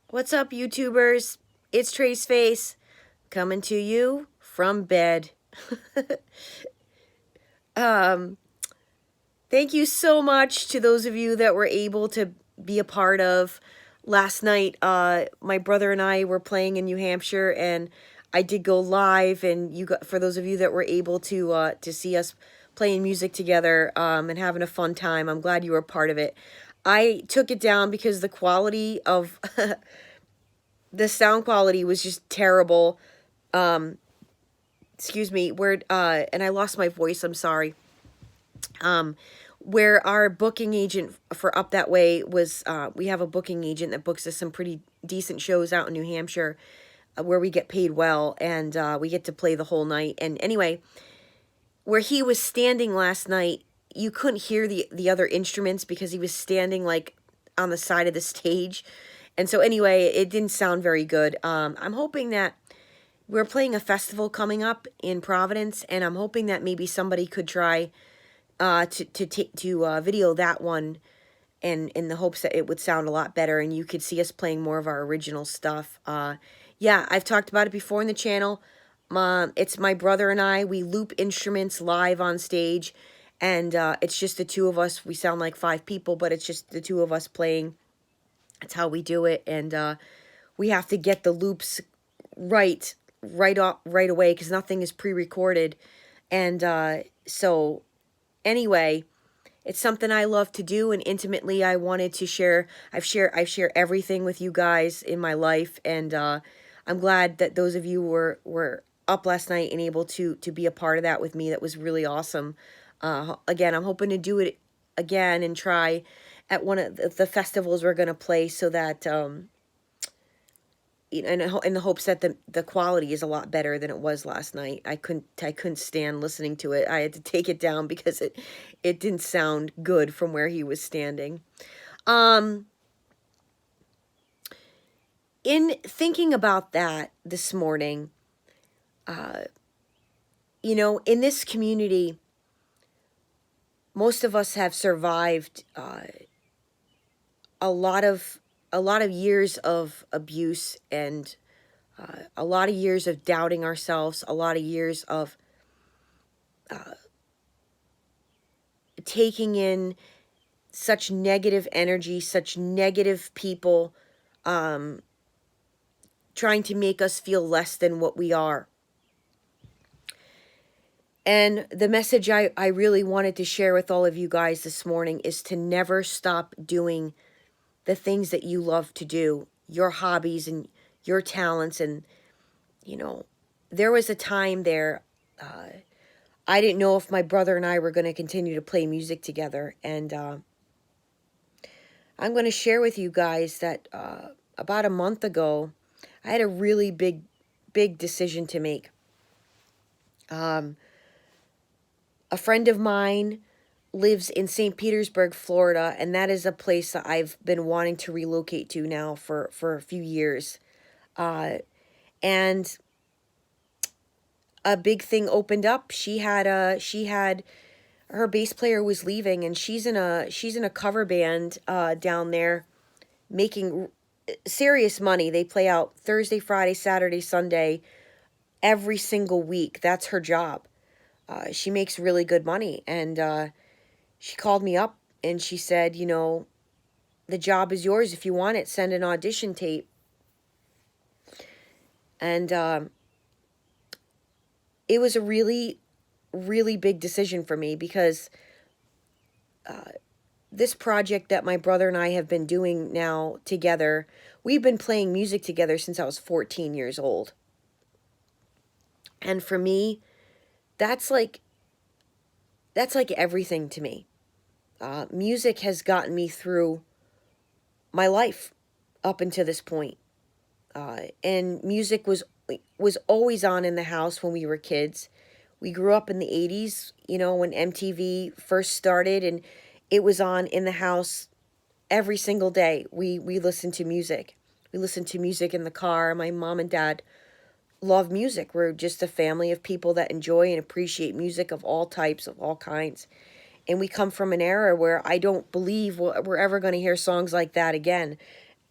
What's up, YouTubers? It's Trace Face coming to you from bed. um, Thank you so much to those of you that were able to be a part of last night. My brother and I were playing in New Hampshire, and I did go live. And for those of you that were able to see us playing music together and having a fun time, I'm glad you were a part of it. I took it down because the quality of the sound quality was just terrible. Um, Excuse me, and I lost my voice, I'm sorry. Um, where our booking agent for Up That Way was, we have a booking agent that books us some pretty decent shows out in New Hampshire, where we get paid well, and we get to play the whole night. And anyway, where he was standing last night, you couldn't hear the other instruments because he was standing like on the side of the stage. And so anyway, it didn't sound very good. I'm hoping that we're playing a festival coming up in Providence, and I'm hoping that maybe somebody could try to video that one, and in the hopes that it would sound a lot better and you could see us playing more of our original stuff. Yeah, I've talked about it before in the channel. It's my brother and I. We loop instruments live on stage, and it's just the two of us. We sound like 5 people, but it's just the two of us playing. That's how we do it, and we have to get the loops right away because nothing is pre-recorded. And so anyway, it's something I love to do, and intimately I wanted to share. I share everything with you guys in my life, and I'm glad that those of you were up last night and able to be a part of that with me. That was really awesome. Again, I'm hoping to do it again and try at one of the festivals we're going to play, so that you know, in the hopes that the quality is a lot better than it was last night. I couldn't stand listening to it. I had to take it down because it didn't sound good from where he was standing. In thinking about that this morning, you know, in this community, most of us have survived a lot of years of abuse, and a lot of years of doubting ourselves, a lot of years of taking in such negative energy, such negative people, trying to make us feel less than what we are. And the message I really wanted to share with all of you guys this morning is to never stop doing the things that you love to do, your hobbies and your talents. And, you know, there was a time there, I didn't know if my brother and I were going to continue to play music together. And I'm going to share with you guys that about a month ago, I had a really big decision to make. A friend of mine lives in St. Petersburg, Florida, and that is a place that I've been wanting to relocate to now for a few years. And a big thing opened up. She had her bass player was leaving, and she's in a cover band down there, making serious money. They play out Thursday, Friday, Saturday, Sunday, every single week. That's her job. She makes really good money, and she called me up and she said, you know, the job is yours. If you want it, send an audition tape. And it was a really big decision for me, because this project that my brother and I have been doing now together, we've been playing music together since I was 14 years old. And for me, that's like everything to me. Music has gotten me through my life up until this point. And music was always on in the house when we were kids. We grew up in the 80s, you know, when MTV first started, and it was on in the house every single day. We listened to music. We listened to music in the car. My mom and dad love music. We're just a family of people that enjoy and appreciate music of all types, of all kinds. And we come from an era where I don't believe we're ever going to hear songs like that again.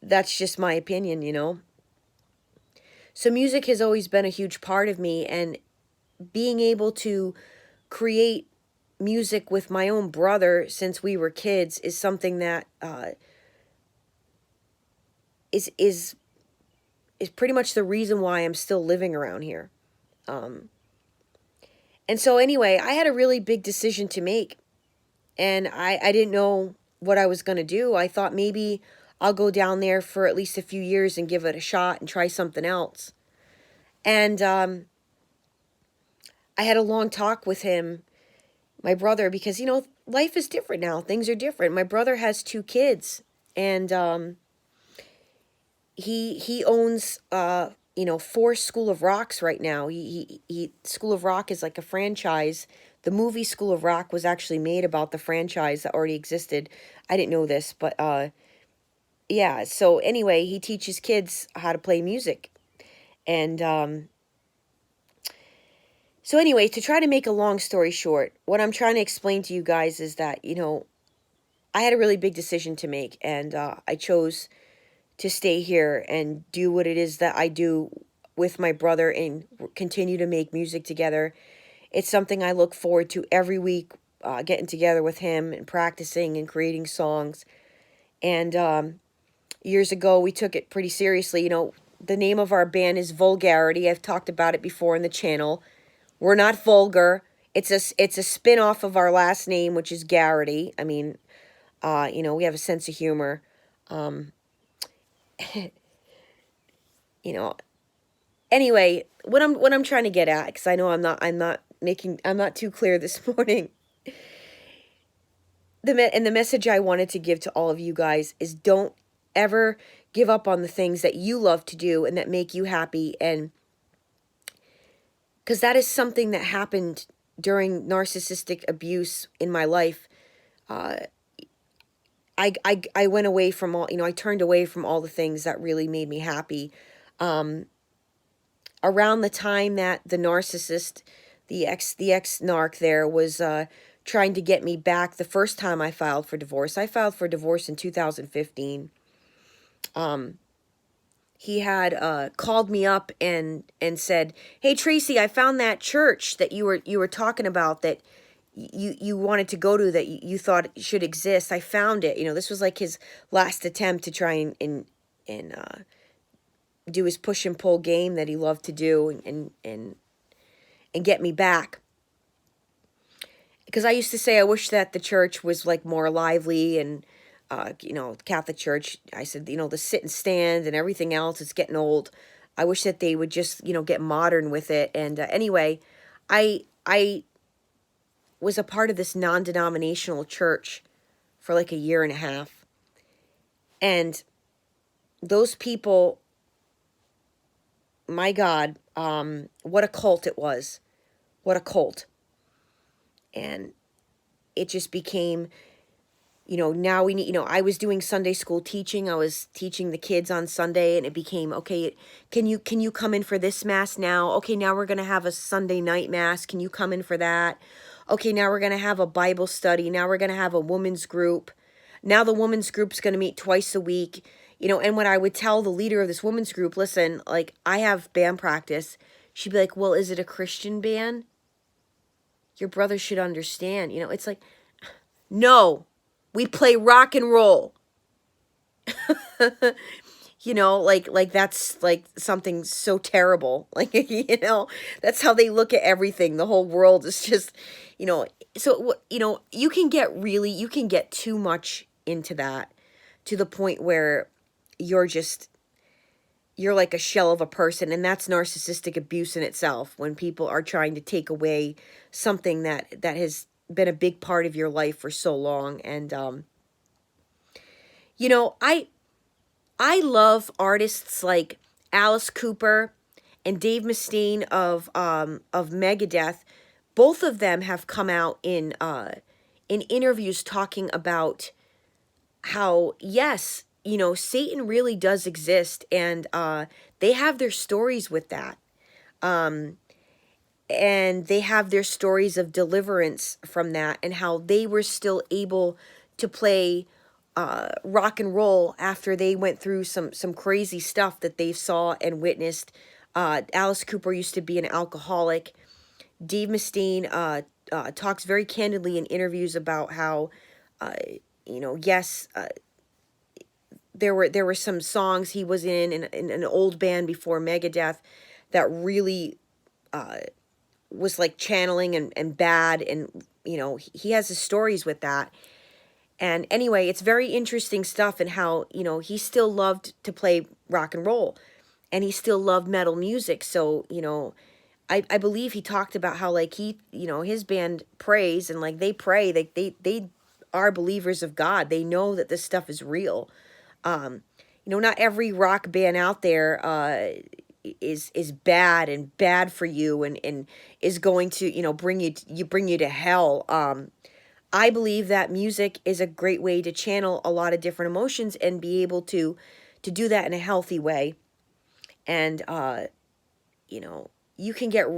that's just my opinion, you know. So music has always been a huge part of me, and being able to create music with my own brother since we were kids is something that is is is pretty much the reason why I'm still living around here. Um, and so anyway, I had a really big decision to make, and I didn't know what I was going to do. I thought maybe I'll go down there for at least a few years and give it a shot and try something else. And I had a long talk with him, my brother, because, you know, life is different now. Things are different. My brother has two kids, and he owns you know, four School of Rocks right now. He School of Rock is like a franchise. The movie School of Rock was actually made about the franchise that already existed. I didn't know this, but yeah. So anyway, he teaches kids how to play music, and so anyway, to try to make a long story short, what I'm trying to explain to you guys is that, you know, I had a really big decision to make, and I chose to stay here and do what it is that I do with my brother and continue to make music together. It's something I look forward to every week, getting together with him and practicing and creating songs. And years ago, we took it pretty seriously. You know, the name of our band is Vulgarity. I've talked about it before in the channel. We're not vulgar. It's a spin-off of our last name, which is Garrity. I mean, you know, we have a sense of humor. Um, you know, anyway, what I'm trying to get at, because I know I'm not too clear this morning. The message I wanted to give to all of you guys is, don't ever give up on the things that you love to do and that make you happy, and because that is something that happened during narcissistic abuse in my life. Uh, I went away from all, you know, I turned away from all the things that really made me happy. Um, Around the time that the narcissist, the ex narc there was trying to get me back the first time I filed for divorce. I filed for divorce in 2015. Um, he had called me up and said, "Hey Tracy, I found that church that you were talking about, that you wanted to go to, that you thought should exist. I found it." You know, this was like his last attempt to try and do his push and pull game that he loved to do, and get me back. Because I used to say I wish that the church was like more lively, and you know, Catholic Church, I said, you know, the sit and stand and everything else, it's getting old. I wish that they would just, you know, get modern with it. And anyway, I was a part of this non-denominational church for like a year and a half. And those people, my God, what a cult it was. What a cult. And it just became, you know, now we need, you know, I was doing Sunday school teaching. I was teaching the kids on Sunday, and it became, okay, can you come in for this mass now? Okay, now we're going to have a Sunday night mass. Can you come in for that? Okay, now we're going to have a Bible study. Now we're going to have a women's group. Now the women's group's going to meet twice a week. You know, and when I would tell the leader of this women's group, listen, like, I have band practice, she'd be like, well, is it a Christian band? Your brother should understand. You know, it's like, no, we play rock and roll. You know, like that's like something so terrible. Like, you know, that's how they look at everything. The whole world is just, you know, so, you know, you can get too much into that, to the point where you're just, you're like a shell of a person, and that's narcissistic abuse in itself, when people are trying to take away something that has been a big part of your life for so long. And you know, I love artists like Alice Cooper and Dave Mustaine of Megadeth. Both of them have come out in interviews talking about how, yes, you know, Satan really does exist, and they have their stories with that. And they have their stories of deliverance from that, and how they were still able to play rock and roll after they went through some crazy stuff that they saw and witnessed. Alice Cooper used to be an alcoholic. Dave Mustaine talks very candidly in interviews about how, yes, there were some songs he was in an old band before Megadeth that really was like channeling and bad, and he has his stories with that. And anyway, it's very interesting stuff, and how he still loved to play rock and roll, and he still loved metal music. So I believe he talked about how, like, his band prays, and like they pray, they are believers of God. They know that this stuff is real. Not every rock band out there is bad and bad for you, and is going to bring you to hell. I believe that music is a great way to channel a lot of different emotions and be able to do that in a healthy way. And you can get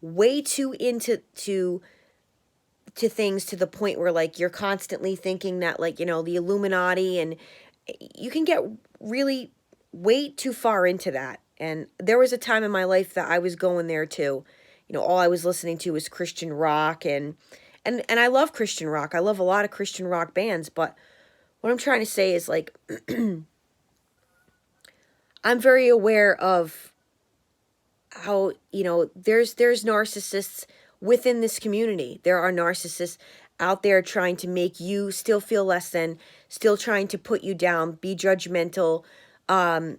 way too into things, to the point where, like, you're constantly thinking that, like, the Illuminati, and you can get really way too far into that. And there was a time in my life that I was going there too. All I was listening to was Christian rock, and I love Christian rock. I love a lot of Christian rock bands, but what I'm trying to say is, like, I'm very aware of how, there's narcissists within this community. There are narcissists out there trying to make you still feel less than, still trying to put you down, be judgmental, and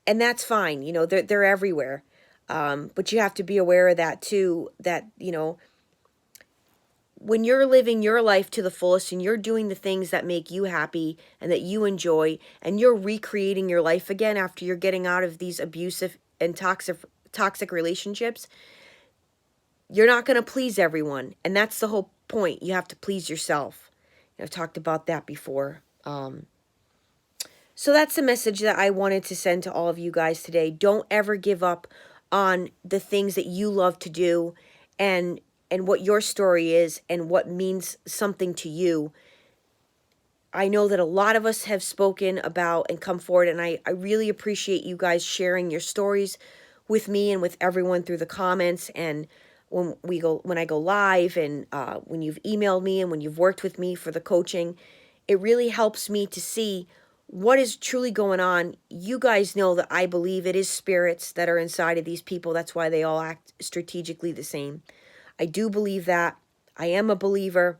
that's fine. They're everywhere. But you have to be aware of that too, that, when you're living your life to the fullest, and you're doing the things that make you happy and that you enjoy, and you're recreating your life again after you're getting out of these abusive and toxic relationships, you're not going to please everyone. And that's the whole point. You have to please yourself. I've talked about that before. So that's the message that I wanted to send to all of you guys today. Don't ever give up on the things that you love to do, and what your story is, and what means something to you. I know that a lot of us have spoken about and come forward, and I really appreciate you guys sharing your stories with me and with everyone through the comments, and when I go live, and when you've emailed me, and when you've worked with me for the coaching. It really helps me to see what is truly going on. You guys know that I believe it is spirits that are inside of these people. That's why they all act strategically the same. I do believe that. I am a believer.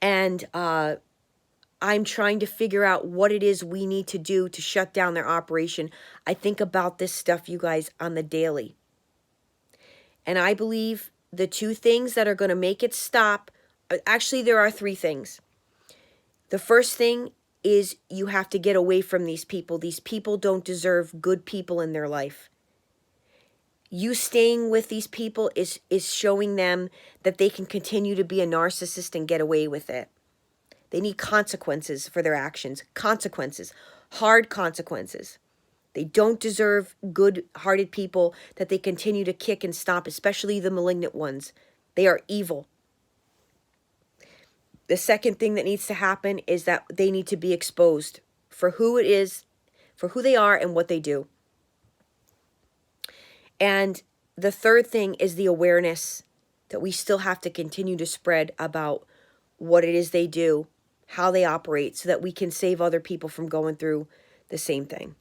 And I'm trying to figure out what it is we need to do to shut down their operation. I think about this stuff, you guys, on the daily. And I believe the two things that are going to make it stop, actually there are three things. The first thing is you have to get away from these people. These people don't deserve good people in their life. You staying with these people is showing them that they can continue to be a narcissist and get away with it. They need consequences for their actions. Consequences. Hard consequences. They don't deserve good-hearted people that they continue to kick and stomp, especially the malignant ones. They are evil. The second thing that needs to happen is that they need to be exposed for who it is, for who they are and what they do. And the third thing is the awareness that we still have to continue to spread about what it is they do, how they operate, so that we can save other people from going through the same thing.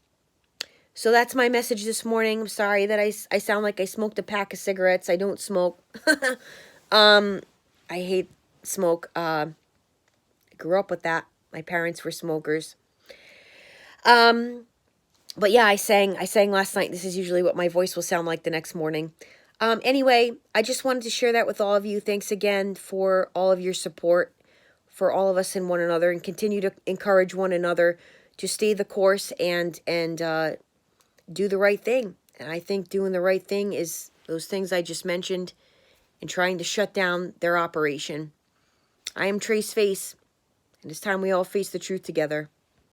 So that's my message this morning. I'm sorry that I sound like I smoked a pack of cigarettes. I don't smoke. I hate smoke. I grew up with that. My parents were smokers. But yeah, I sang last night. This is usually what my voice will sound like the next morning. Anyway, I just wanted to share that with all of you. Thanks again for all of your support for all of us and one another, and continue to encourage one another to stay the course and do the right thing. And I think doing the right thing is those things I just mentioned, and trying to shut down their operation. I am Trace Face, and it's time we all face the truth together.